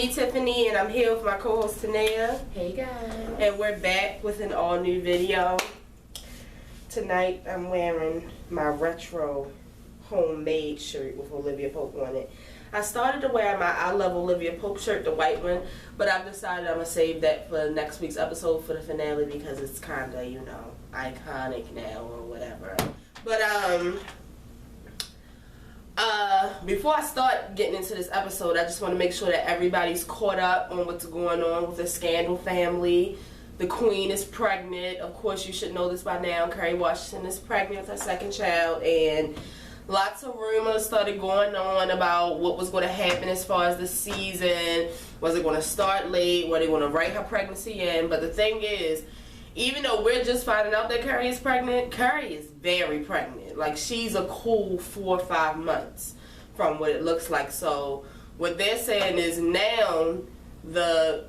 me, Tiffany, and I'm here with my co-host, Tanea. Hey, guys. And we're back with an all-new video. Tonight, I'm wearing my retro homemade shirt with Olivia Pope on it. I started to wear my I Love Olivia Pope shirt, the white one, but I've decided I'm going to save that for next week's episode for the finale because it's kind of, you know, iconic now or whatever. But, before I start getting into this episode, I just want to make sure that everybody's caught up on what's going on with the Scandal family. The Queen is pregnant. Of course, you should know this by now. Kerry Washington is pregnant with her second child, and lots of rumors started going on about what was going to happen as far as the season. Was it going to start late? Were they going to write her pregnancy in? But the thing is, even though we're just finding out that Kerry is pregnant, Kerry is very pregnant. Like, she's a cool 4 or 5 months from what it looks like. So what they're saying is now the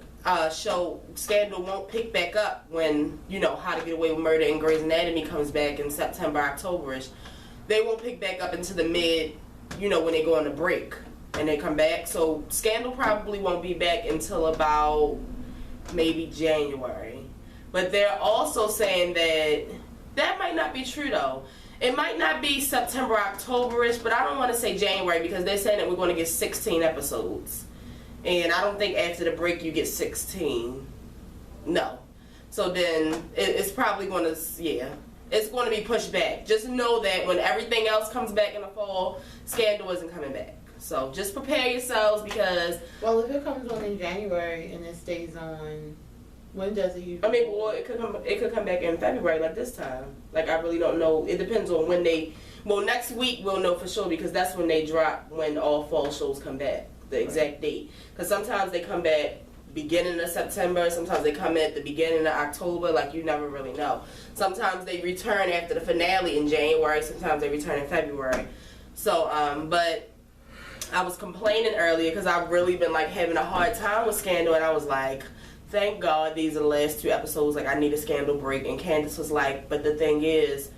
show Scandal won't pick back up when, you know, How to Get Away with Murder and Grey's Anatomy comes back in September, October-ish. They won't pick back up into the mid, you know, when they go on a break and they come back. So Scandal probably won't be back until about maybe January. But they're also saying that might not be true, though. It might not be September, October-ish, but I don't want to say January because they're saying that we're going to get 16 episodes. And I don't think after the break you get 16. No. So then it's probably going to, it's going to be pushed back. Just know that when everything else comes back in the fall, Scandal isn't coming back. So just prepare yourselves because... Well, if it comes on in January and it stays on... When does it usually? I mean, well, it could come back in February like this time. Like, I really don't know. It depends on when they... Well, next week we'll know for sure because that's when they drop when all fall shows come back. The exact date. Because sometimes they come back beginning of September. Sometimes they come at the beginning of October. Like, you never really know. Sometimes they return after the finale in January. Sometimes they return in February. So, but I was complaining earlier because I've really been, like, having a hard time with Scandal. And I was like... Thank God these are the last 2 episodes. Like, I need a Scandal break. And Candace was like, but the thing is,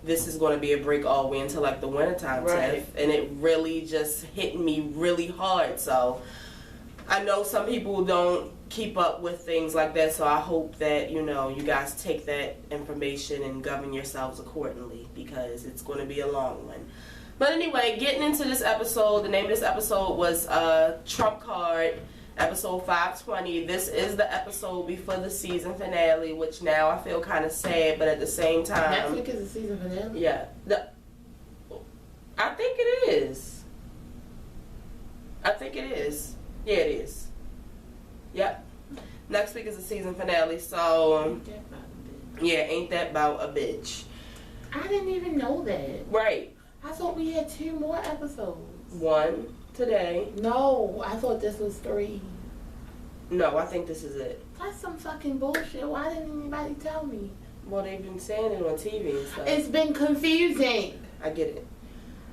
this is going to be a break all the way until, like, the wintertime, right. Tiff. And it really just hit me really hard. So, I know some people don't keep up with things like that. So, I hope that, you know, you guys take that information and govern yourselves accordingly. Because it's going to be a long one. But anyway, getting into this episode. The name of this episode was Trump Card. Episode 520. This is the episode before the season finale, which now I feel kind of sad, but at the same time... Netflix is the season finale? Yeah. I think it is. I think it is. Yeah, it is. Yep. Next week is the season finale, so... Ain't that about a bitch. I didn't even know that. Right. I thought we had 2 more episodes. 1 today. No, I thought this was 3. No, I think this is it. That's some fucking bullshit. Why didn't anybody tell me? Well, they've been saying it on TV and stuff. It's been confusing. I get it.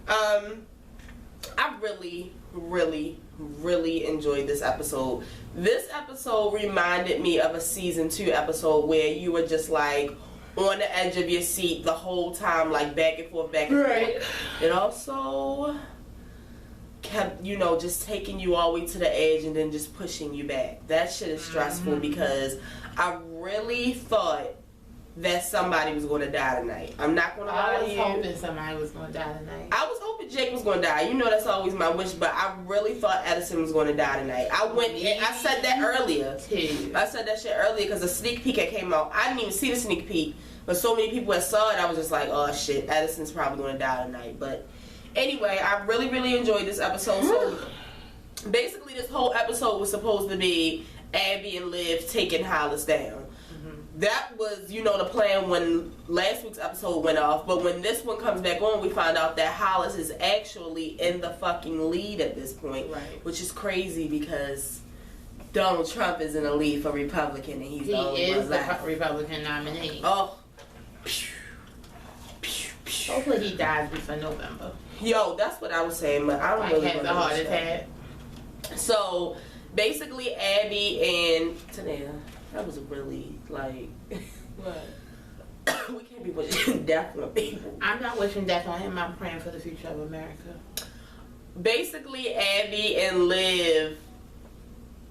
I really, really, really enjoyed this episode. This episode reminded me of a season 2 episode where you were just like on the edge of your seat the whole time, like back and forth, back and forth. It also kept, you know, just taking you all the way to the edge and then just pushing you back. That shit is stressful because I really thought that somebody was going to die tonight. I'm not going to lie to you. I was hoping somebody was going to die tonight. I was hoping Jake was going to die. You know that's always my wish, but I really thought Edison was going to die tonight. I said that earlier. I said that shit earlier because the sneak peek that came out, I didn't even see the sneak peek, but so many people that saw it, I was just like, oh shit, Edison's probably going to die tonight. But anyway, I really, really enjoyed this episode. So basically this whole episode was supposed to be Abby and Liv taking Hollis down. That was, you know, the plan when last week's episode went off. But when this one comes back on, we find out that Hollis is actually in the fucking lead at this point. Right. Which is crazy because Donald Trump is in the lead for Republican and he's the only one left. The Republican nominee. Oh. Hopefully he dies before November. Yo, that's what I was saying, but I don't really have a heart attack. So, basically, Abby and Tanea, that was really, like... What? We can't be wishing death on people. I'm not wishing death on him. I'm praying for the future of America. Basically, Abby and Liv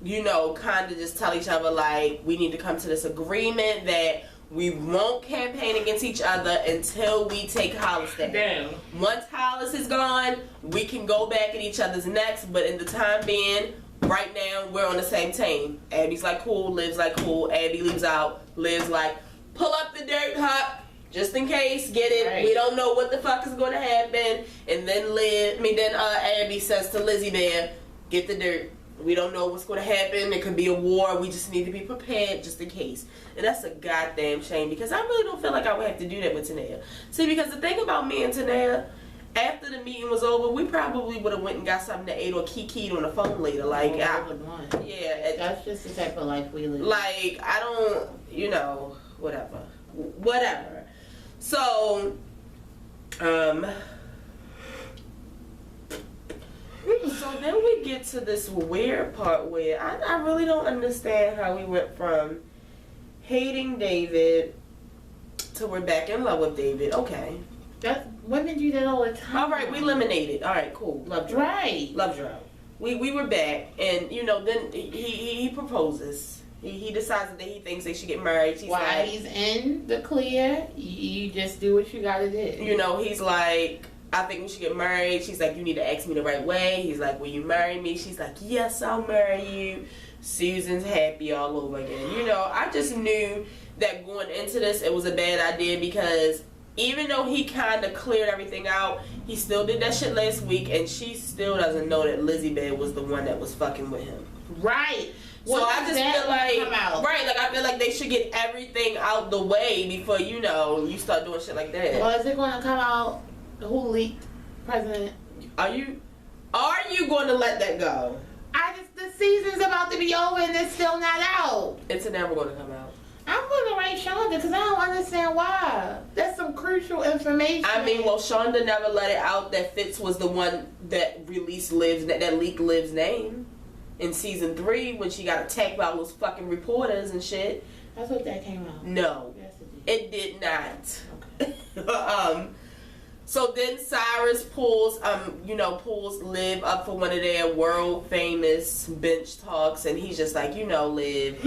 you know, kind of just tell each other, like, we need to come to this agreement that we won't campaign against each other until we take Hollis down. Damn. Once Hollis is gone, we can go back at each other's necks, but in the time being, right now, we're on the same team. Abby's like, cool. Liv's like, cool. Abby leaves out. Liv's like, pull up the dirt, Huck, just in case. Get it? Right. We don't know what the fuck is going to happen. And then Abby says to Lizzie Bear, get the dirt. We don't know what's going to happen. It could be a war. We just need to be prepared just in case. And that's a goddamn shame because I really don't feel like I would have to do that with Tanea. See, because the thing about me and Tanea, after the meeting was over, we probably would have went and got something to eat or kikied on the phone later. Like, yeah. That's just the type of life we live. Like, I don't, you know, whatever. So, so then we get to this weird part where I really don't understand how we went from hating David to we're back in love with David. Okay. Women do that all the time. All right, we eliminated. All right, cool. Love drought. Right. Love drought. We were back, and you know, then he proposes. He decides that he thinks they should get married. While he's in the clear, you just do what you gotta do. You know, he's like, I think we should get married. She's like, you need to ask me the right way. He's like, will you marry me? She's like, yes, I'll marry you. Susan's happy all over again. You know, I just knew that going into this, it was a bad idea because even though he kind of cleared everything out, he still did that shit last week, and she still doesn't know that Lizzie Bear was the one that was fucking with him. Right. So I just feel like, I feel like they should get everything out the way before, you know, you start doing shit like that. Well, is it going to come out who leaked President? Are you going to let that go? The season's about to be over and it's still not out. It's never going to come out. I'm going to write Shonda because I don't understand why. That's some crucial information. I mean, well, Shonda never let it out that Fitz was the one that released that leaked Liv's name in season 3 when she got attacked by all those fucking reporters and shit. That's what that came out. No, yes, it did not. Okay. So then Cyrus pulls Liv up for one of their world famous bench talks, and he's just like, you know, Liv,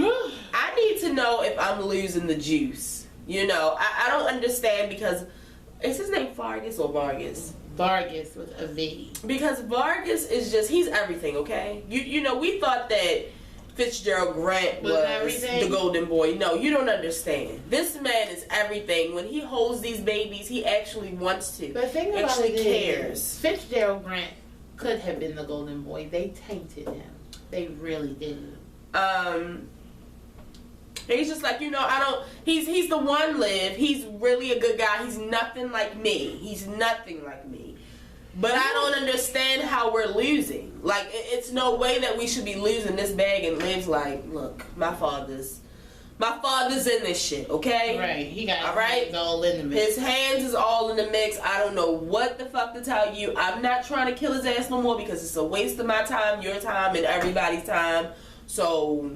I need to know if I'm losing the juice. You know, I don't understand because is his name Vargas or Vargas? Vargas with a V. Because Vargas is just, he's everything, okay? You know, we thought that Fitzgerald Grant was the golden boy. No, you don't understand. This man is everything. When he holds these babies, he actually wants to. But the thing about actually it cares. Is, Fitzgerald Grant could have been the golden boy. They tainted him. They really did. He's just like, you know, he's the one, Liv. He's really a good guy. He's nothing like me. He's nothing like me. But I don't understand how we're losing. Like, it's no way that we should be losing this bag. And Liv's like, look, my father's in this shit, okay? Right. He got all right? hands all in the mix. His hands is all in the mix. I don't know what the fuck to tell you. I'm not trying to kill his ass no more because it's a waste of my time, your time, and everybody's time. So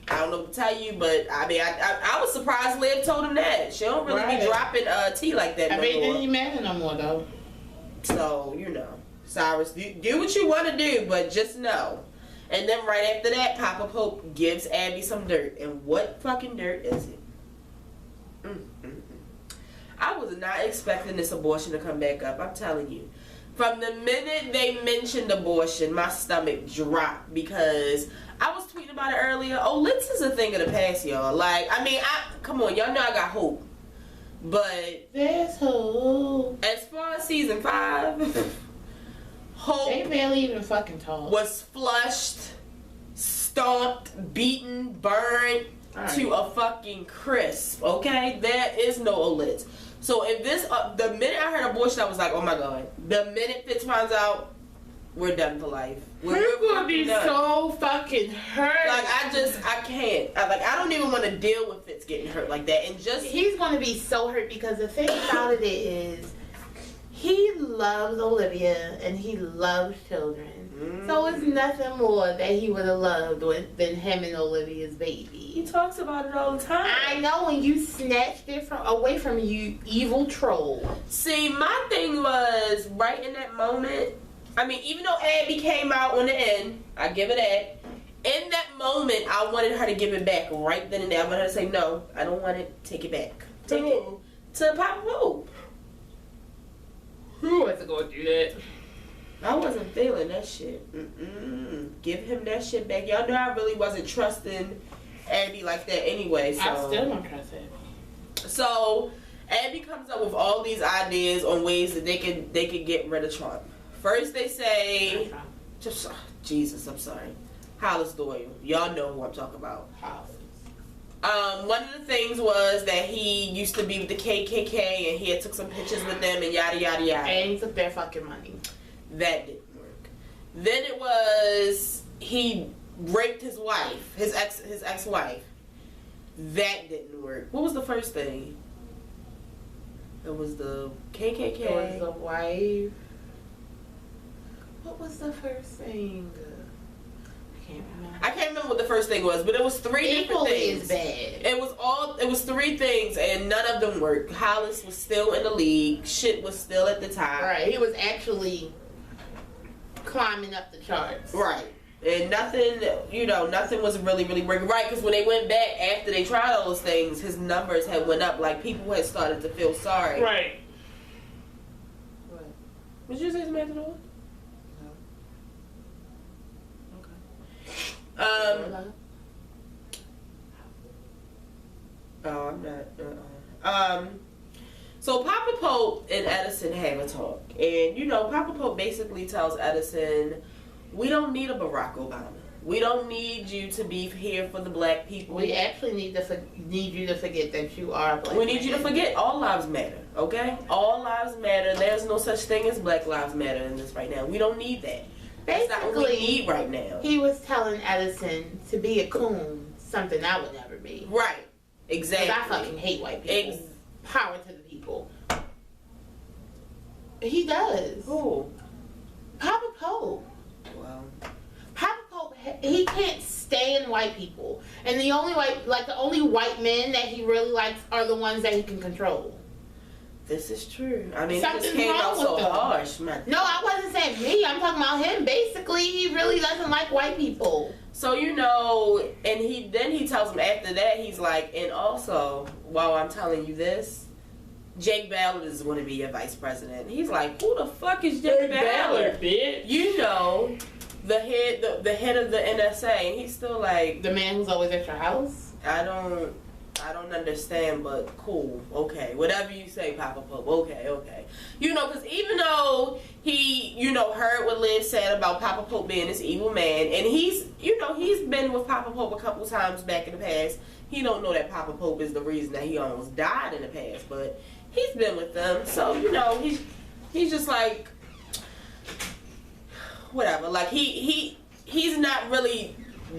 I don't know what to tell you, but I mean, I was surprised Liv told him that. She don't really be dropping tea like that no more. I mean, it didn't matter no more, though. So, you know, Cyrus, do what you want to do, but just know. And then right after that, Papa Pope gives Abby some dirt. And what fucking dirt is it? I was not expecting this abortion to come back up. I'm telling you. From the minute they mentioned abortion, my stomach dropped because I was tweeting about it earlier. Oh, Litz is a thing of the past, y'all. Like, I mean, come on, y'all know I got hope. But there's hope. As far as season 5, hope they barely even fucking talk. Was flushed, stomped, beaten, burned to a fucking crisp. Okay, there is no Olitz. So if this, the minute I heard abortion, I was like, oh my god. The minute Fitz finds out, we're done for life. We're gonna be done. So fucking hurt. Like I can't. I don't even want to deal with Fitz getting hurt like that. And just he's gonna be so hurt because the thing about it is, he loves Olivia and he loves children. So it's nothing more that he would have loved than him and Olivia's baby. He talks about it all the time. I know, and you snatched it away from you, evil troll. See, my thing was right in that moment. I mean, even though Abby came out on the end, I give it that. In that moment, I wanted her to give it back right then and there. I wanted her to say, no, I don't want it. Take it back. Take it to Papa Pope. Who wasn't going to do that? I wasn't feeling that shit. Give him that shit back. Y'all know I really wasn't trusting Abby like that anyway. So. I still don't trust Abby. So Abby comes up with all these ideas on ways that they could get rid of Trump. First they say, Jesus, I'm sorry, Hollis Doyle. Y'all know who I'm talking about. Hollis. One of the things was that he used to be with the KKK and he had took some pictures with them and yada yada yada. And he took their fucking money. That didn't work. Then it was he raped his wife, his ex-wife. That didn't work. What was the first thing? It was the KKK. It was the wife. What was the first thing? I can't remember what the first thing was, but it was three different things. Is bad. It was three things, and none of them worked. Hollis was still in the league. Shit was still at the top. Right. He was actually climbing up the charts. Right. And nothing was really, really working. Right, because when they went back after they tried all those things, his numbers had went up. Like, people had started to feel sorry. Right. What? Did you say Samantha Noah? No. Oh, I'm not. So Papa Pope and Edison have a talk. And, Papa Pope basically tells Edison, we don't need a Barack Obama. We don't need you to be here for the black people. We actually need you to forget that you are a black We need you to forget all lives matter, okay? All lives matter. There's no such thing as Black Lives Matter in this right now. We don't need that. That's not what we need right now. He was telling Edison to be a coon, something I would never be. Right. Exactly. Because I fucking hate white people. Power to the people. He does. Who? Papa Pope. Well. Papa Pope, he can't stand white people. And the only white men that he really likes are the ones that he can control. This is true. I mean, Something's it just came out so harsh, man. No, I wasn't saying me. I'm talking about him. Basically, he really doesn't like white people. So, and he tells him after that, he's like, and also, while I'm telling you this, Jake Ballard is going to be your vice president. He's like, who the fuck is Jake Ballard? Bitch. The head of the NSA, and he's still like, the man who's always at your house? I don't understand, but cool, okay, whatever you say, Papa Pope, okay. Because even though he, heard what Liv said about Papa Pope being this evil man, and he's been with Papa Pope a couple times back in the past. He don't know that Papa Pope is the reason that he almost died in the past, but he's been with them, so, he's just like, whatever, like, he's not really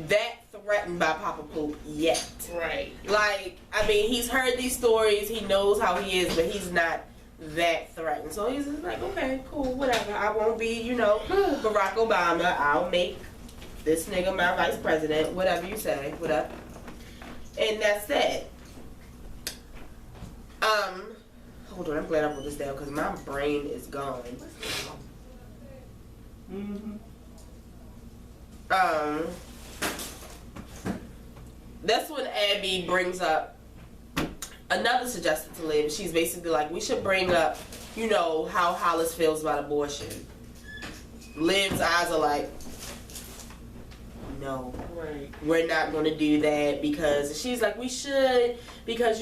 that threatened by Papa Pope yet. Right. Like, I mean, he's heard these stories, he knows how he is, but he's not that threatened. So he's just like, okay, cool, whatever. I won't be, Barack Obama. I'll make this nigga my vice president, whatever you say, whatever. And that's that. Hold on, I'm glad I wrote this down because my brain is gone. That's when Abby brings up another suggestion to Liv. She's basically like, we should bring up, how Hollis feels about abortion. Liv's eyes are like, no, right. We're not going to do that because she's like, we should because,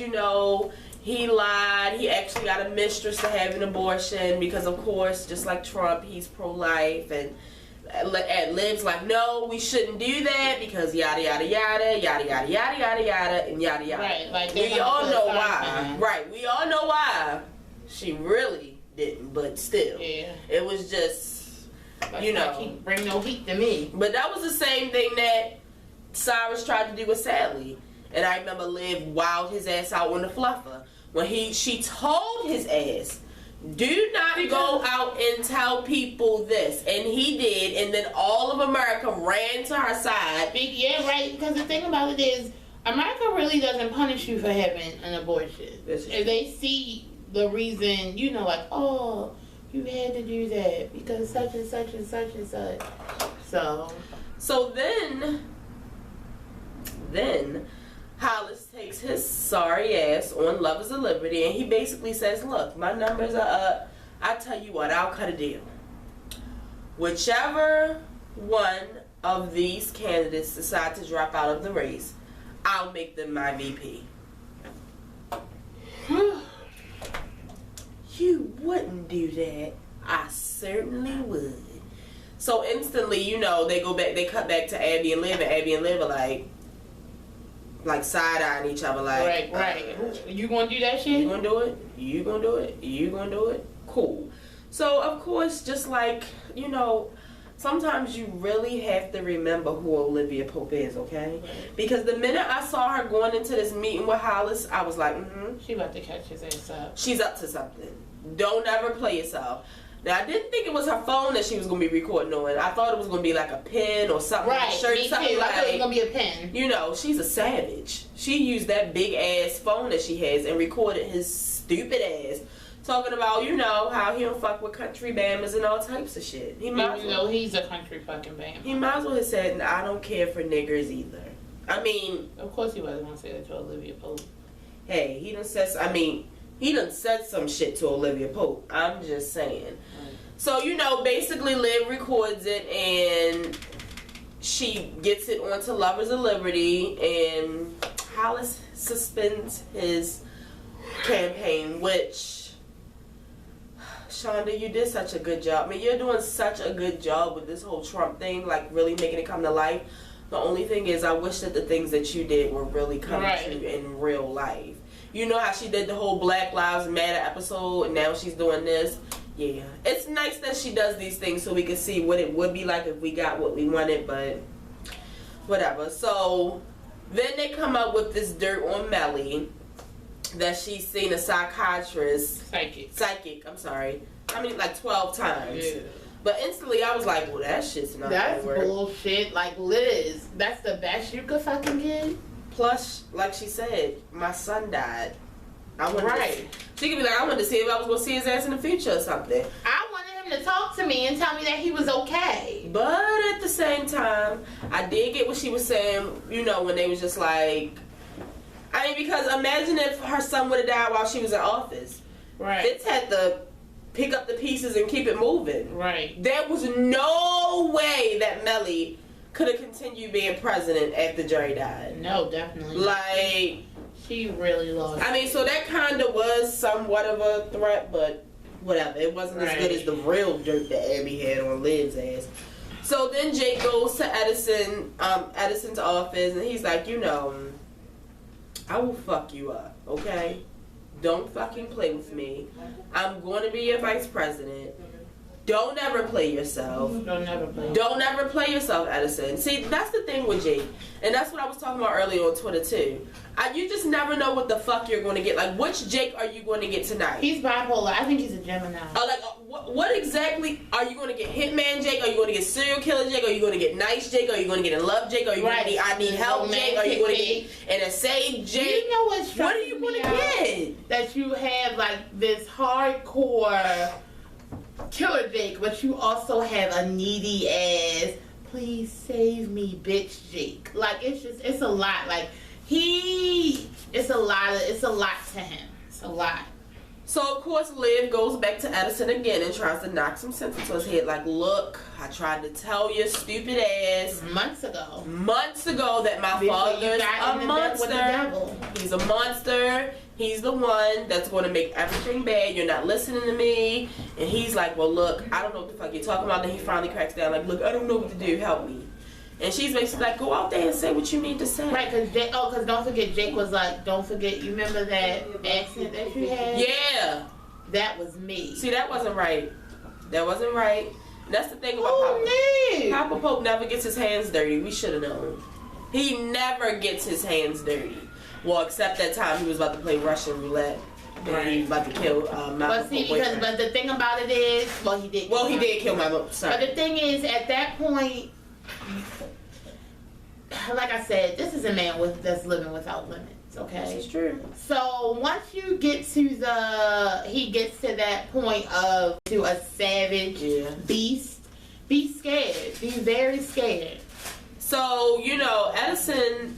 he lied. He actually got a mistress to have an abortion because, of course, just like Trump, he's pro-life. And Liv's like, no, we shouldn't do that because yada, yada, yada, yada, yada, yada, yada, yada, and yada, yada. Right, like we all know why. Right, we all know why she really didn't, but still. Yeah. It was just, bring no heat to me. But that was the same thing that Cyrus tried to do with Sally. And I remember Liv wowed his ass out on the fluffer. When she told his ass, do not go out and tell people this. And he did, and then all of America ran to her side. Yeah, right, because the thing about it is, America really doesn't punish you for having an abortion. If they see the reason, like, oh, you had to do that because such and such and such and such. So then Then Hollis takes his sorry ass on Love is a Liberty, and he basically says, look, my numbers are up. I tell you what, I'll cut a deal. Whichever one of these candidates decide to drop out of the race, I'll make them my VP. You wouldn't do that. I certainly would. So instantly, you know, they cut back to Abby and Liv, and Abby and Liv are like side-eyeing each other, like, right. You gonna do that shit? You gonna do it? You gonna do it? You gonna do it? Cool. So, of course, just like, you know, sometimes you really have to remember who Olivia Pope is, okay? Because the minute I saw her going into this meeting with Hollis, I was like, she about to catch his ass up. She's up to something. Don't ever play yourself. Now, I didn't think it was her phone that she was going to be recording on. I thought it was going to be like a pen or something. Right, shirt, me something too. like, I thought it was going to be a pen. You know, she's a savage. She used that big-ass phone that she has and recorded his stupid ass talking about, you know, how he don't fuck with country bammers and all types of shit. Even though he's a country fucking bammer. He might as well have said, I don't care for niggers either. I mean... Of course he wasn't going to say that to Olivia Pope. Hey, he done said some shit to Olivia Pope. I'm just saying. Right. So, you know, basically Liv records it and she gets it onto Lovers of Liberty, and Hollis suspends his campaign, which... Shonda, you did such a good job. I mean, you're doing such a good job with this whole Trump thing, like really making it come to life. The only thing is, I wish that the things that you did were really coming to in real life. You know how she did the whole Black Lives Matter episode, and now she's doing this? Yeah. It's nice that she does these things so we can see what it would be like if we got what we wanted, but whatever. So, then they come up with this dirt on Melly, that she's seen a psychic, I'm sorry. I mean, like 12 times. Yeah. But instantly I was like, well, that shit's not gonna work. That's bullshit. Like, Liz, that's the best you could fucking get? Plus, like she said, my son died. Right. She could be like, I wanted to see if I was going to see his ass in the future or something. I wanted him to talk to me and tell me that he was okay. But at the same time, I did get what she was saying, you know, when they was just like... I mean, because imagine if her son would have died while she was in office. Right. Fitz had to pick up the pieces and keep it moving. Right. There was no way that Melly could have continued being president after Jerry died. No, definitely. Like... She really lost. I mean, so that kind of was somewhat of a threat, but whatever. It wasn't as good as the real dirt that Abby had on Liv's ass. So then Jake goes to Edison's office, and he's like, you know... I will fuck you up, okay? Don't fucking play with me. I'm going to be your vice president. Don't ever play yourself. Don't ever play yourself, Edison. See, that's the thing with Jake. And that's what I was talking about earlier on Twitter, too. You just never know what the fuck you're going to get. Like, which Jake are you going to get tonight? He's bipolar. I think he's a Gemini. What exactly are you going to get? Hitman Jake? Are you going to get serial killer Jake? Are you going to get nice Jake? Are you going to get in love Jake? Are you going to get I need help Jake? Are you going to get an essay Jake? You know what's what are you going to get? That you have like this hardcore killer Jake, but you also have a needy ass, please save me bitch Jake. Like it's a lot. Like it's a lot to him. It's a lot. So of course Liv goes back to Edison again and tries to knock some sense into his head. Like, look, I tried to tell your stupid ass months ago that my father's a monster. He's a monster. He's the one that's going to make everything bad. You're not listening to me. And he's like, well, look, I don't know what the fuck you're talking about. Then he finally cracks down like, look, I don't know what to do. Help me. And she's basically like, go out there and say what you need to say. Right, because don't forget, Jake was like, don't forget, you remember that accident that you had? Yeah. That was me. See, that wasn't right. That wasn't right. And that's the thing about Papa. Papa Pope never gets his hands dirty. We should have known. He never gets his hands dirty. Well, except that time he was about to play Russian roulette. And he was about to kill But see, but the thing about it is, he did kill my mom. Sorry. But the thing is, at that point, like I said, this is a man that's living without limits, okay? This is true. So once you get to he gets to that point of to a savage beast, be scared. Be very scared. So, you know, Edison,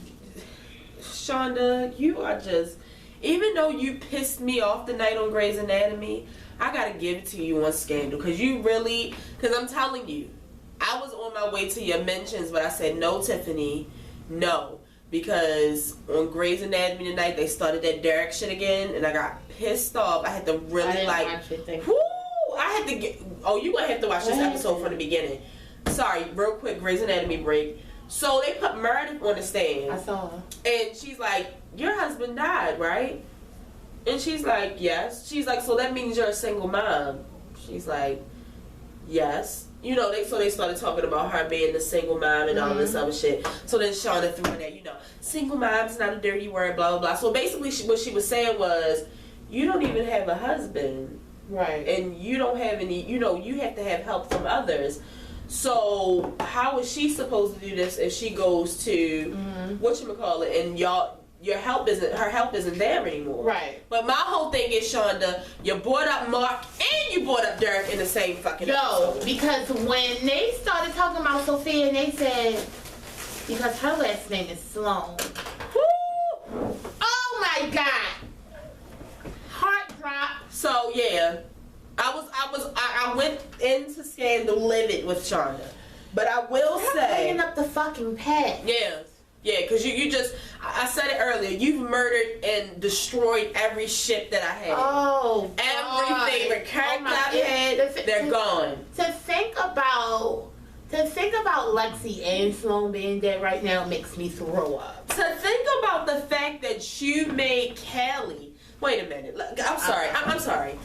Shonda, you are just, even though you pissed me off the night on Grey's Anatomy, I gotta give it to you on Scandal. Because you really, because I'm telling you, I was on my way to your mentions, but I said, no, Tiffany, no. Because on Grey's Anatomy tonight, they started that Derek shit again, and I got pissed off. I had to really, I had to get, oh, you're gonna have to watch this episode from the beginning. Sorry, real quick, Grey's Anatomy break. So they put Meredith on the stand. I saw her. And she's like, your husband died, right? And she's like, yes. She's like, so that means you're a single mom. She's like, yes. You know, they started talking about her being a single mom and all this other shit. So then Shonda threw in that, you know, single mom's not a dirty word, blah, blah, blah. So basically what she was saying was, you don't even have a husband. Right. And you don't have any, you know, you have to have help from others. So how is she supposed to do this if she goes to whatchamacallit and her help isn't there anymore? Right. But my whole thing is, Shonda, you brought up Mark and you brought up Derek in the same fucking episode. Because when they started talking about Sophia and they said, because her last name is Sloan. Woo! Oh my God! Heart drop. So yeah. I went into Scandal livid with Shonda. But I will say, bringing up the fucking past. Yeah, because you just, I said it earlier, you've murdered and destroyed every ship that I had. Oh, every favorite character I had, they're gone. To think about Lexi and Sloan being dead right now makes me throw up. To think about the fact that you made Kelly, wait a minute, I'm sorry, I'm sorry.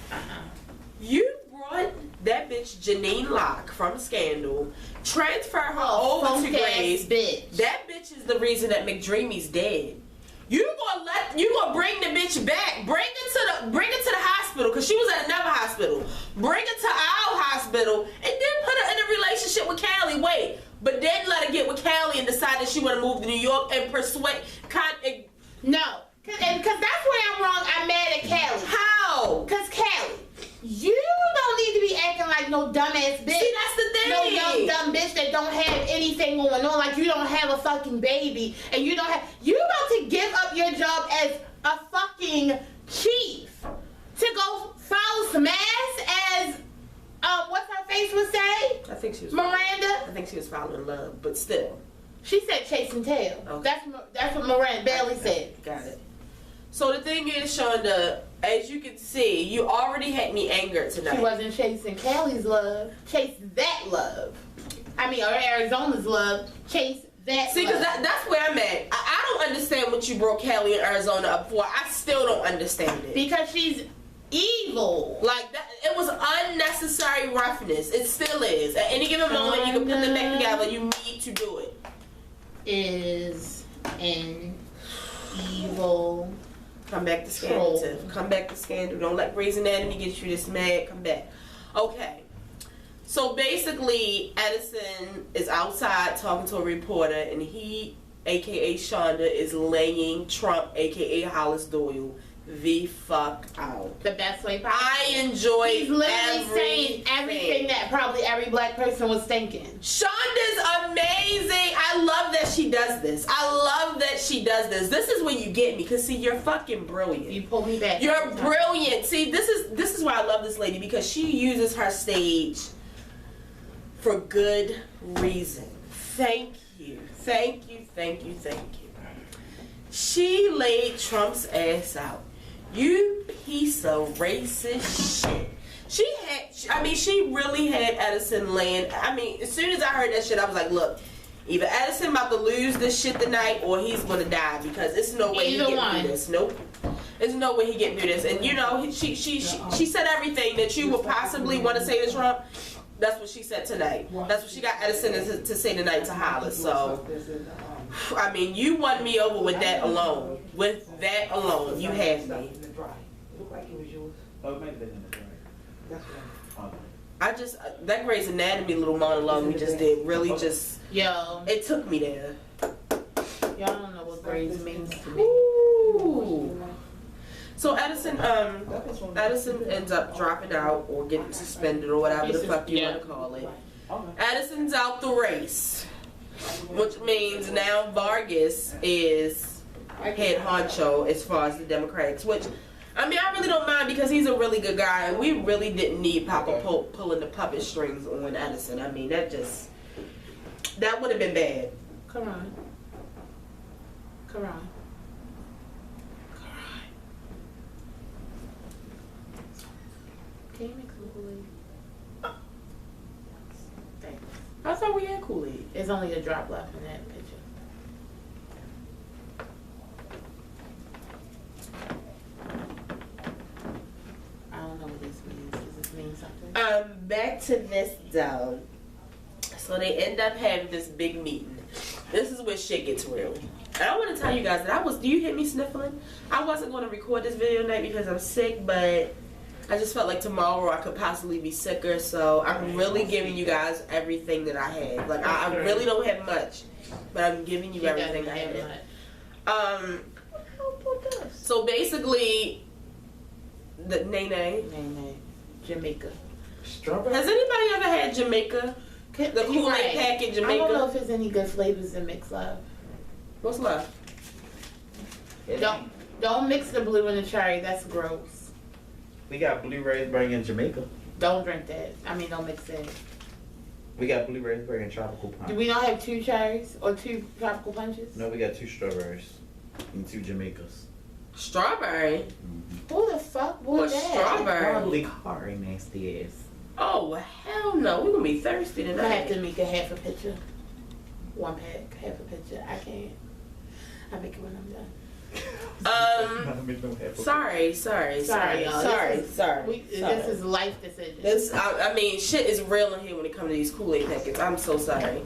You brought that bitch Janine Locke from Scandal, transfer her over to Grey's. That bitch is the reason that McDreamy's dead. You gonna bring the bitch back? Bring her to the hospital because she was at another hospital. Bring her to our hospital and then put her in a relationship with Callie. Wait, but then let her get with Callie and decide that she want to move to New York and persuade. No, because that's where I'm wrong. I'm mad at Callie. How? Because Callie, you don't need to be acting like no dumbass bitch. See, that's the thing. No young dumb bitch that don't have anything going on. Like you don't have a fucking baby, and you about to give up your job as a fucking chief to go follow some ass as what's her face would say? I think she was Miranda. I think she was following love, but still. She said chasing tail. Okay. That's what Miranda Bailey said. Got it. So the thing is, Shonda, as you can see, you already had me angered tonight. She wasn't chasing Callie's love. Chase that love. I mean, or Arizona's love. Chase that See, because that's where I'm at. I don't understand what you broke Callie in Arizona up for. I still don't understand it. Because she's evil. Like, that, it was unnecessary roughness. It still is. At any given moment, you can put them back together. You need to do it. Is an evil... Come back to Scandal, Tiff. Come back to Scandal. Don't let Grey's Anatomy get you this mad. Come back. Okay. So basically, Edison is outside talking to a reporter, and he, a.k.a. Shonda, is laying Trump, a.k.a. Hollis Doyle, the fuck out. The best way possible. I enjoy He's literally saying everything that probably every black person was thinking. Shonda's amazing. I love that she does this. I love that she does this. This is when you get me, because see, you're fucking brilliant. You pull me back. You're brilliant. See, this is why I love this lady, because she uses her stage for good reason. Thank you. Thank you, thank you, thank you. She laid Trump's ass out. You piece of racist shit. She really had Edison laying. I mean, as soon as I heard that shit, I was like, look, either Edison about to lose this shit tonight or he's gonna die, because it's no way he getting through this. Nope. There's no way he getting through this. And you know, she said everything that you would possibly want to say to Trump. That's what she said tonight. That's what she got Edison to say tonight to Hollis. So, I mean, you won me over with that alone. With that alone, you had me. I just, that Grey's Anatomy little monologue we just did really just, yo, it took me there. Y'all don't know what Grey's means to me. Ooh. So Edison ends up dropping out or getting suspended or whatever the fuck you want to call it. Edison's out the race, which means now Vargas is head honcho as far as the Democrats, which, I mean, I really don't mind because he's a really good guy, and we really didn't need Papa Pope pulling the puppet strings on Edison. I mean, that would have been bad. Come on. Can you make some Kool-Aid? Thanks. I thought we had Kool-Aid. There's only a drop left in that picture. I don't know what this means. Does this mean something? Back to this though. So they end up having this big meeting. This is where shit gets real. And I want to tell you guys that do you hear me sniffling? I wasn't going to record this video tonight because I'm sick, but I just felt like tomorrow I could possibly be sicker, so I'm really giving you guys everything that I have. Like, I really don't have much, but I'm giving you everything I have. So basically, the Nene. Jamaica. Strawberry? Has anybody ever had Jamaica? The Kool-Aid packet Jamaica? I don't know if there's any good flavors in mixed love. What's left? Don't mix the blue and the cherry. That's gross. We got blue raspberry in Jamaica. Don't drink that. I mean, don't mix it. We got blue raspberry and tropical punch. Do we not have 2 cherries or 2 tropical punches? No, we got 2 strawberries and 2 Jamaicas. Strawberry? Mm-hmm. Who the fuck bought What's that? strawberry? Probably Kari nasty ass. Oh, hell no. We're going to be thirsty I tonight. have to make a half a picture. 1 pack, half a picture. I can't. I make it when I'm done. Sorry, y'all. Sorry. This is life decision. I mean, shit is real in here when it comes to these Kool-Aid packets. I'm so sorry.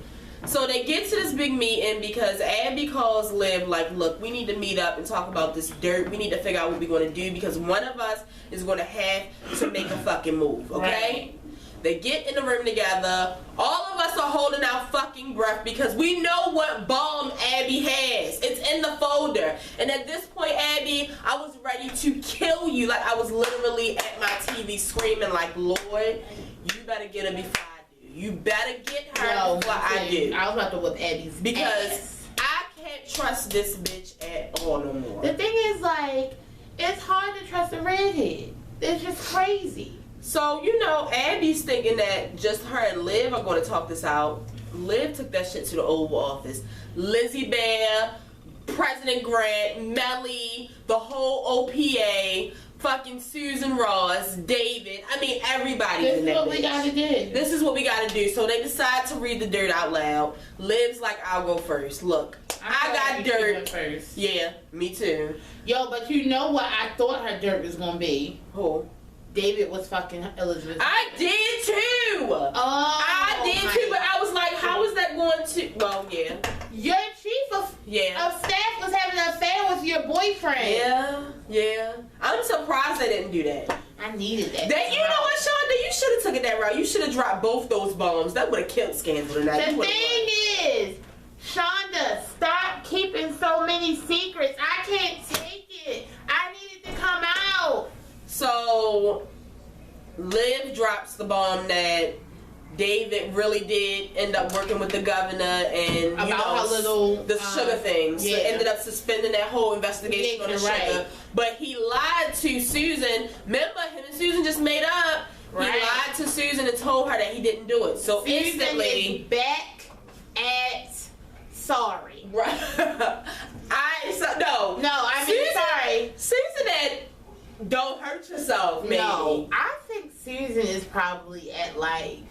So they get to this big meeting because Abby calls Liv like, look, we need to meet up and talk about this dirt. We need to figure out what we're going to do because one of us is going to have to make a fucking move, okay? Right. They get in the room together. All of us are holding our fucking breath because we know what bomb Abby has. It's in the folder. And at this point, Abby, I was ready to kill you. Like, I was literally at my TV screaming like, Lord, you better get her before I do. You better get her before I do. I was about to whip Abby's because ass. I can't trust this bitch at all no more. The thing is, like, it's hard to trust a redhead. It's just crazy. So, you know, Abby's thinking that just her and Liv are going to talk this out. Liv took that shit to the Oval Office. Lizzie Bear, President Grant, Melly, the whole OPA, fucking Susan Ross, David. I mean, everybody's in that This is what we gotta do. This is what we gotta do. So they decide to read the dirt out loud. Liv's like, I'll go first. Look, I got dirt. First. Yeah, me too. Yo, but you know what I thought her dirt was gonna be? Who? David was fucking Elizabeth. I did too. I did too, but I was like, how is that going to? Well, yeah. Your chief of staff was having an affair with your boyfriend. Yeah. I'm surprised they didn't do that. I needed that. You know what, Shonda? You should have took it that route. You should have dropped both those bombs. That would have killed Scandal tonight. The thing is, Shonda, stop keeping so many secrets. I can't take it. I need it to come out. So, Liv drops the bomb that David really did end up working with the governor and the sugar things. Yeah. So ended up suspending that whole investigation on the sugar. But he lied to Susan. Remember, him and Susan just made up. Right. He lied to Susan and told her that he didn't do it. So Susan instantly is back at sorry. Right. Sorry. Susan had don't hurt yourself, maybe. No, I think Susan is probably at like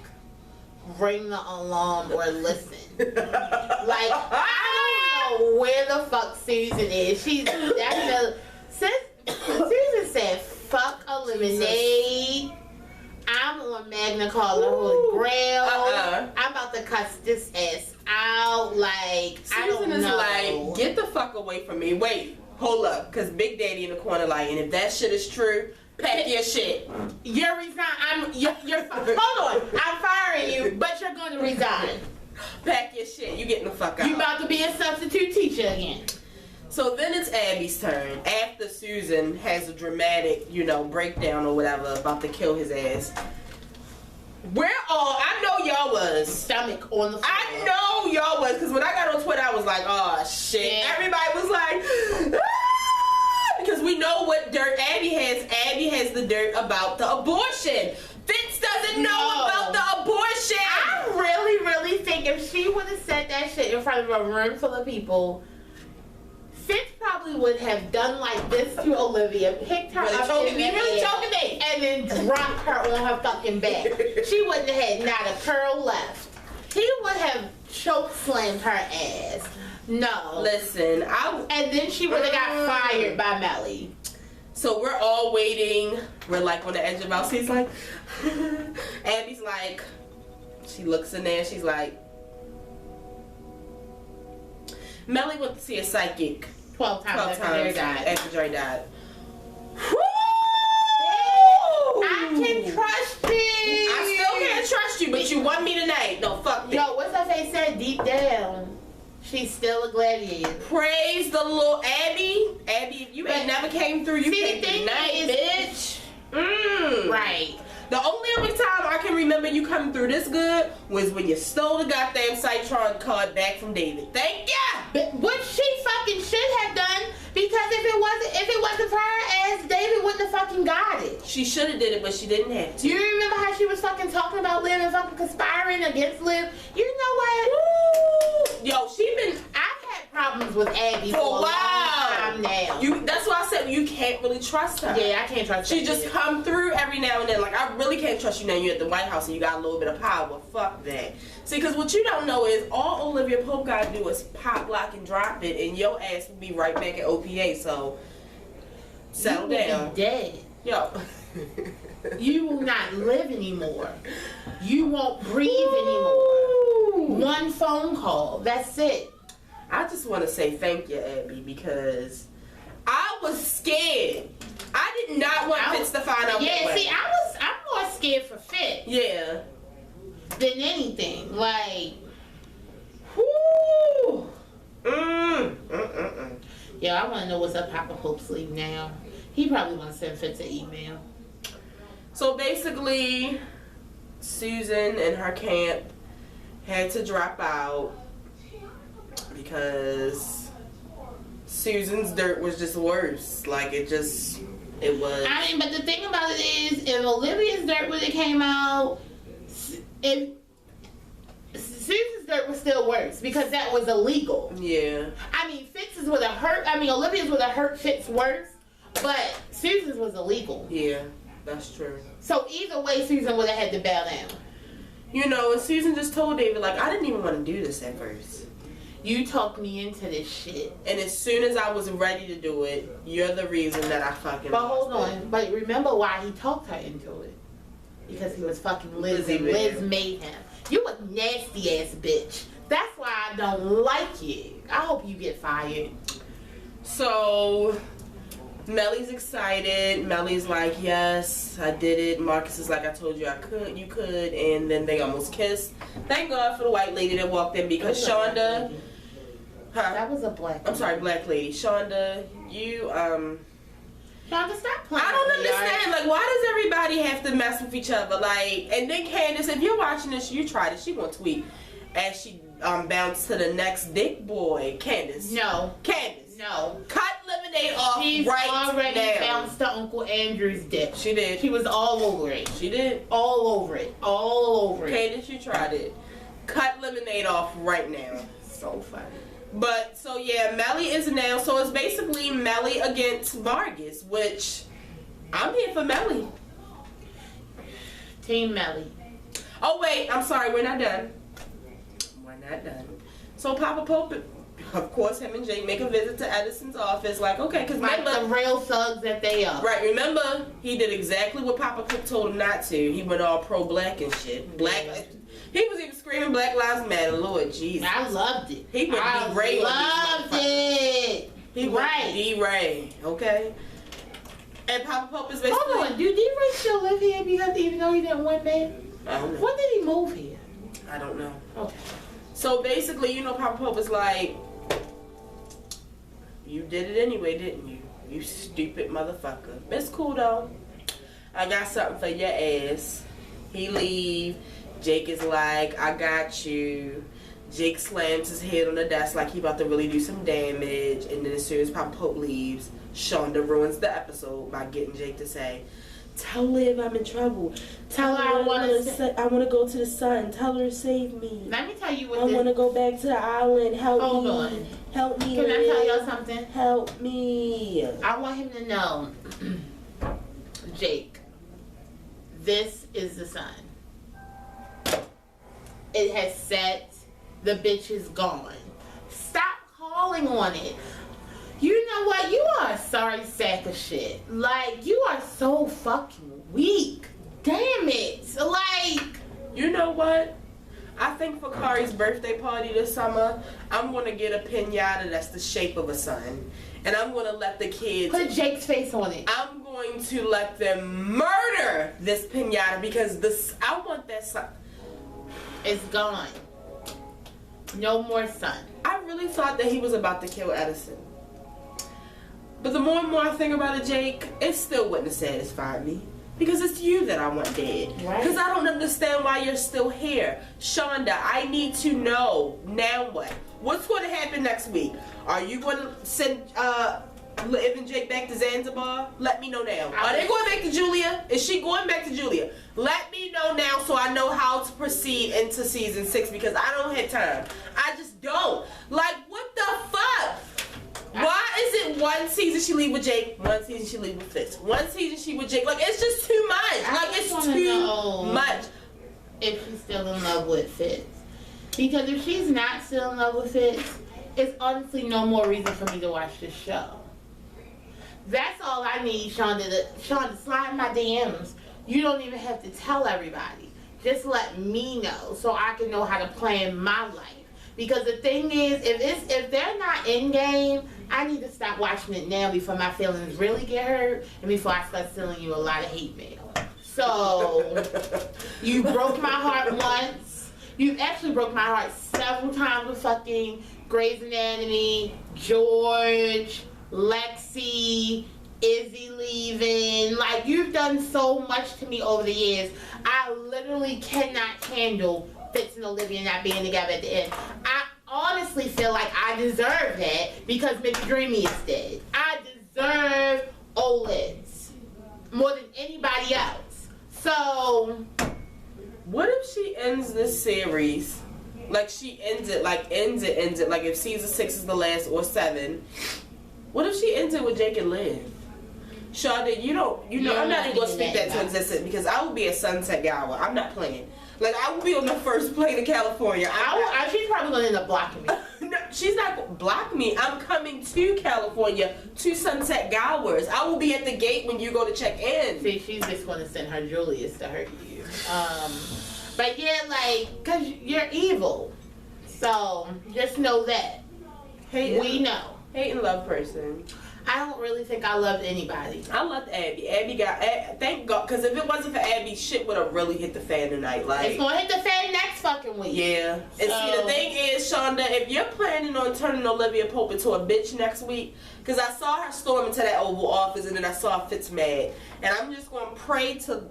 ring the alarm or listen. Like, I don't know where the fuck Susan is. Susan said, fuck a lemonade. I'm on Magna Carta Holy Grail. I'm about to cuss this ass out. Like, Susan I don't know. is like, get the fuck away from me. Wait, hold up. Because Big Daddy in the corner like, and if that shit is true, pack your shit. You're resigning. Hold on. I'm firing you, but you're going to resign. Pack your shit. You getting the fuck out. You about to be a substitute teacher again. So then it's Abby's turn. After Susan has a dramatic, breakdown or whatever, about to kill his ass. I know y'all was. Stomach on the floor. I know y'all was, because when I got on Twitter, I was like, oh shit. Yeah. Everybody was like, the dirt about the abortion. Fitz doesn't know No. about the abortion. I really think if she would have said that shit in front of a room full of people, Fitz probably would have done like this to Olivia, picked her Really up choking in me, the really air, choking me. and then dropped her on her fucking back. She wouldn't have had not a curl left. He would have choke slammed her ass. No. Listen, And then she would have got fired by Melly. so we're all waiting. We're like on the edge of our seats, like Abby's like, she looks in there, she's like, Melly went to see a psychic 12 times 12 after Jerry times died. after Jerry died. I can trust you. I still can't trust you, but you want me tonight. No, fuck me. Yo, what's her face said deep down? She's still a gladiator. Praise the Lord. Abby, if you ain't never came through, you See, came the thing tonight, is- bitch. Right. The only other time I can remember you coming through this good was when you stole the goddamn Citron card back from David. Thank ya! But what she fucking should have done, because if it wasn't for her ass, David wouldn't have fucking got it. She should have did it, but she didn't have to. You remember how she was fucking talking about Liv and fucking conspiring against Liv? You know what? Woo! Yo, she been I've had problems with Abby for for a a long while. time now. That's why I said you can't really trust her. Yeah, I can't trust She that just shit. come through every now and then. Like, I really can't trust you now. You're at the White House and you got a little bit of power. Fuck that. See, because what you don't know is all Olivia Pope got to do is pop, lock, and drop it, and your ass will be right back at OPA. So, settle You will down. be dead. Yo. You will not live anymore. You won't breathe anymore. One phone call. That's it. I just want to say thank you, Abby, because I was scared. I did not want Fitz to find out. Yeah, that way. see, I'm more scared for Fitz Yeah. than anything. Like, Whoo. yeah, I want to know what's up Papa Pope's sleeve now. He probably want to send Fitz an email. So basically, Susan and her camp had to drop out because Susan's dirt was just worse. Like, it was. I mean, but the thing about it is, if Olivia's dirt would have came out, if Susan's dirt was still worse because that was illegal. Yeah. I mean, Fitz's would have hurt. I mean, Olivia's would have hurt Fitz worse, but Susan's was illegal. Yeah, that's true. So either way, Susan would have had to bow down. You know, and Susan just told David, like, I didn't even want to do this at first. You talked me into this shit. And as soon as I was ready to do it, you're the reason that I fucking But hold lost it. on. But remember why he talked her into it? Because he was fucking Liz Lizzie and with Liz him. made him. You a nasty ass bitch. That's why I don't like you. I hope you get fired. So, Melly's excited. Melly's like, yes, I did it. Marcus is like, I told you I could, you could. And then they almost kissed. Thank God for the white lady that walked in because Shonda... Huh? That was a black. I'm sorry, black lady. Shonda, you, Shonda, stop playing. I don't with me, understand. Like, why does everybody have to mess with each other? Like, and then Candace, if you're watching this, you tried it. She gonna tweet as she bounced to the next dick boy. Candace. No. Candace. No. Cut Lemonade off She's right already now. bounced to Uncle Andrew's dick. She did. She was all over it. She did. All over it. All over it. Candace, you tried it. Cut Lemonade off right now. So funny. But, so yeah, Melly is now, so it's basically Melly against Vargas, which I'm here for Melly. Team Melly. Oh, wait, I'm sorry, we're not done. We're not done. So Papa Pope, of course, him and Jake make a visit to Edison's office, like, okay, because Like remember, the real thugs that they are. right, remember, he did exactly what Papa Pope told him not to. He went all pro-black and shit. Black, he was even screaming Black Lives Matter, Lord Jesus. I loved it. He went D-Ray on loved these it. He went Right. D-Ray, okay? And Papa Pope is basically... Hold on, do D-Ray still live here because even though he didn't win bad? I don't know. When did he move here? I don't know. Okay. So basically, you know, Papa Pope is like, you did it anyway, didn't you? You stupid motherfucker. It's cool though. I got something for your ass. He leave. Jake is like, I got you. Jake slams his head on the desk like he about to really do some damage. And then as soon as Papa Pope leaves, Shonda ruins the episode by getting Jake to say, Tell Liv I'm in trouble. Tell her I want to go to the sun. Tell her to save me. Let me tell you what I want to go back to the island. Help me. Hold on. Help me. Can I tell y'all something? Help me. I want him to know, Jake, this is the sun. It has set. The bitch is gone. Stop calling on it. You know what? You are a sorry sack of shit. Like, you are so fucking weak. Damn it. Like, you know what? I think for Kari's birthday party this summer, I'm going to get a piñata that's the shape of a sun. And I'm going to let the kids... put Jake's face on it. I'm going to let them murder this piñata because I want that sun. It's gone. No more sun. I really thought that he was about to kill Edison. But the more and more I think about it, Jake, it still wouldn't have satisfied me. Because it's you that I want dead. Right. Because I don't understand why you're still here. Shonda, I need to know. Now what? What's going to happen next week? Are you going to send Liv and Jake back to Zanzibar? Let me know now. Are they going back to Julia? Is she going back to Julia? Let me know now so I know how to proceed into season 6 because I don't have time. I just don't. Like, what the fuck? Why is it one season she leave with Jake, one season she leave with Fitz, one season she with Jake? Like, it's just too much. Like, it's too much. If she's still in love with Fitz. Because if she's not still in love with Fitz, it's honestly no more reason for me to watch this show. That's all I need, Shonda, slide in my DMs. You don't even have to tell everybody. Just let me know so I can know how to plan my life. Because the thing is, if they're not in game, I need to stop watching it now before my feelings really get hurt and before I start sending you a lot of hate mail. So, you broke my heart once. You've actually broke my heart several times with fucking Grey's Anatomy, George, Lexi, Izzy leaving. Like, you've done so much to me over the years. I literally cannot handle Fitz and Olivia not being together at the end. I honestly feel like I deserve that because Mickey Dreamy is dead. I deserve Olids more than anybody else. So, what if she ends this series? Like, she ends it, like if season 6 is the last or 7. What if she ends it with Jake and Liv? Shonda, you know, I'm not even gonna speak that to existence because I will be at Sunset Gower. I'm not playing. Like, I will be on the first plane to California. She's probably gonna end up blocking me. No, she's not gonna block me. I'm coming to California to Sunset Gowers. I will be at the gate when you go to check in. See, she's just gonna send her Julius to hurt you. But yeah, like, cause you're evil. So just know that. We know. Hate and love person. I don't really think I loved anybody. I loved Abby. Thank God, because if it wasn't for Abby, shit would have really hit the fan tonight. Like, it's gonna hit the fan next fucking week. Yeah. And see, the thing is, Shonda, if you're planning on turning Olivia Pope into a bitch next week, because I saw her storm into that Oval Office and then I saw Fitz mad, and I'm just gonna pray to,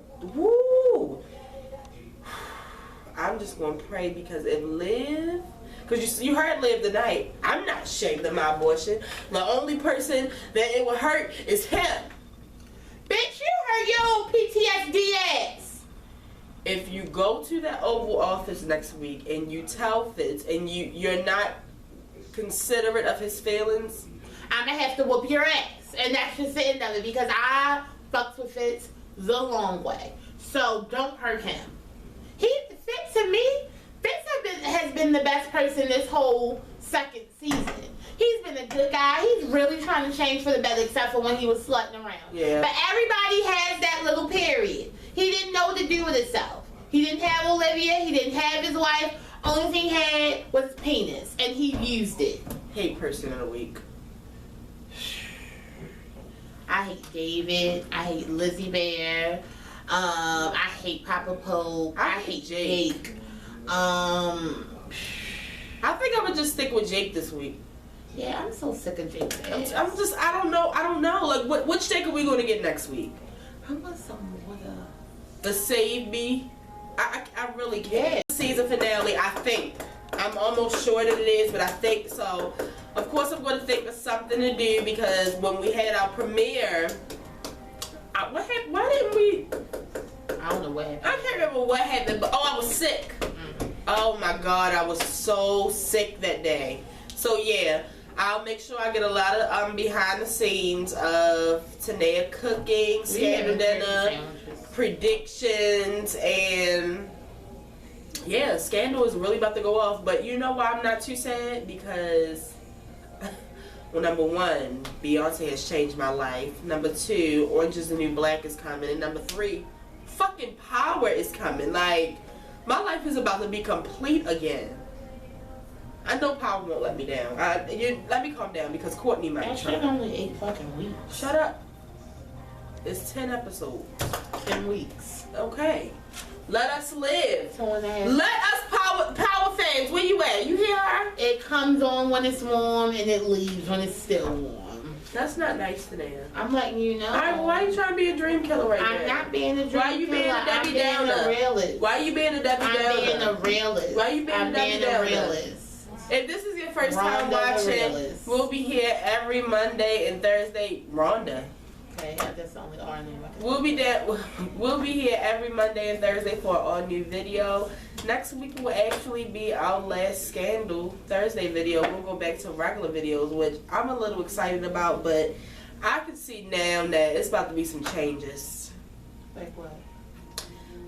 I'm just gonna pray because if Liv. Because you heard Liv tonight. I'm not ashamed of my abortion. The only person that it will hurt is him. Bitch, you hurt your own PTSD ass. If you go to that Oval Office next week and you tell Fitz and you're not considerate of his feelings, I'm going to have to whoop your ass. And that's just the end of it because I fucked with Fitz the long way. So don't hurt him. Fitz to me, Fitz has been the best person this whole second season. He's been a good guy. He's really trying to change for the better, except for when he was slutting around. Yeah. But everybody has that little period. He didn't know what to do with himself. He didn't have Olivia. He didn't have his wife. Only thing he had was his penis, and he used it. Hate person of the week. I hate David. I hate Lizzie Bear. I hate Papa Pope. I hate Jake. I think I would just stick with Jake this week. Yeah, I'm so sick of Jake's ass. I don't know. Like, which Jake are we going to get next week? I want some water. The Save Me? I really can't. Yeah. Season finale, I think. I'm almost sure that it is, but I think so. Of course, I'm going to think of something to do because when we had our premiere What happened? Why didn't we? I don't know what happened. I can't remember what happened, but I was sick. Oh my God, I was so sick that day. So yeah, I'll make sure I get a lot of behind the scenes of Tanea cooking, scandal dinner, predictions, and yeah, Scandal is really about to go off. But you know why I'm not too sad? Because well, number one, Beyonce has changed my life. Number two, Orange is the New Black is coming, and number three, fucking Power is coming. Like, my life is about to be complete again. I know Power won't let me down. Let me calm down because Courtney might That try. shit only 8 fucking weeks. Shut up. It's 10 episodes. 10 weeks. Okay. Let us live. 2.5. Let us Power fans. Where you at? You hear her? It comes on when it's warm and it leaves when it's still warm. That's not nice to them. I'm letting you know. Why are you trying to be a dream killer right now? I'm not being a dream Why you being killer. a Debbie I'm being Downer? a realist. Why you being a Debbie Downer? I'm being a realist. Why you being I'm a Debbie being a Downer? realist. If this is your first time Rhonda the watching, realist. we'll be here every Monday and Thursday. Rhonda. Okay, that's the only R name I can We'll be there. We'll be here every Monday and Thursday for an all-new video. Next week will actually be our last Scandal Thursday video. We'll go back to regular videos, which I'm a little excited about, but I can see now that it's about to be some changes. Like what?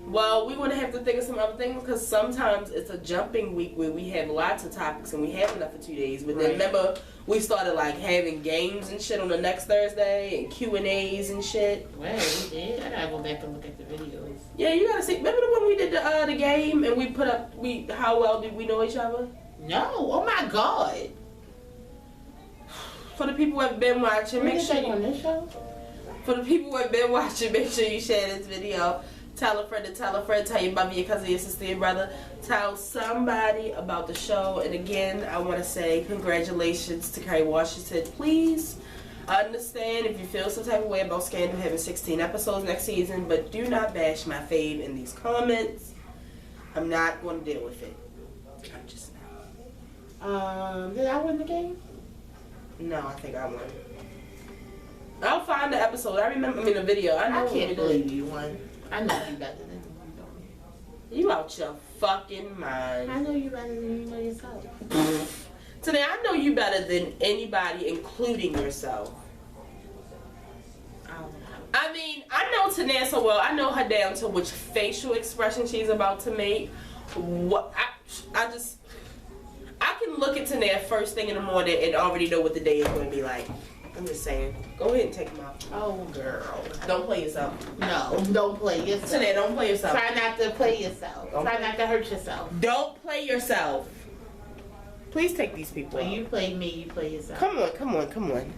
Well, we're going to have to think of some other things because sometimes it's a jumping week where we have lots of topics and we have enough for 2 days. But then remember, we started like having games and shit on the next Thursday and Q&As and shit. Well, we did. I gotta go back and look at the videos. Yeah, you gotta see. Remember the one we did the game and we put up how well did we know each other? No. Oh my God. For the people who have been watching, make sure on you, this show. for the people who have been watching, make sure you share this video. Tell a friend to tell a friend. Tell your mother, your cousin, your sister, your brother. Tell somebody about the show. And again, I want to say congratulations to Kerry Washington. Please understand if you feel some type of way about Scandal having 16 episodes next season, but do not bash my fave in these comments. I'm not going to deal with it. I'm just not. Did I win the game? No, I think I won. I'll find the episode. I remember, the video. I know I when we can't did believe it. you won. I know you better than you You out your fucking mind. I know you better than you know yourself. Today, I know you better than anybody, including yourself. I don't know. I mean, I know Tanea so well. I know her down to which facial expression she's about to make. What I can look at Tanea first thing in the morning and already know what the day is going to be like. I'm just saying. Go ahead and take them out. Oh, girl. Don't play yourself. No, don't play yourself. Tanea, don't play yourself. Try not to play yourself. Try not to hurt yourself. Don't play yourself. Please take these people When out. you play me, you play yourself. Come on, come on, come on.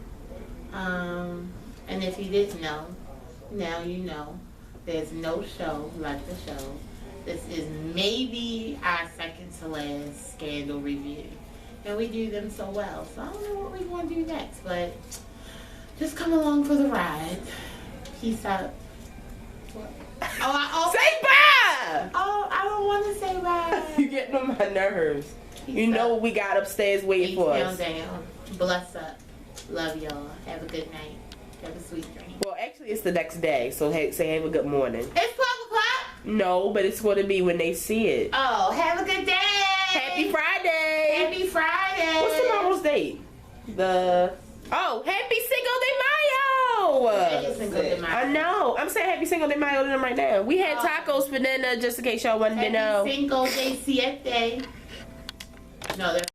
And if you didn't know, now you know. There's no show like the show. This is maybe our second to last Scandal review. And we do them so well. So I don't know what we want to do next, but just come along for the ride. Peace out. What? Say bye! Oh, I don't want to say bye. You're getting on my nerves. Peace You know out. what we got upstairs waiting for Peace us. down. Bless up. Love y'all. Have a good night. Have a sweet dream. Well, actually, it's the next day, so say have a good morning. It's 12 o'clock. No, but it's going to be when they see it. Oh, have a good day. Happy Friday! Happy Friday. What's tomorrow's date? Happy Cinco de Mayo! Happy Cinco de Mayo. I know. I'm saying Happy Cinco de Mayo to them right now. We had tacos for dinner, just in case y'all wanted to know. Happy Cinco de Siete. No, that's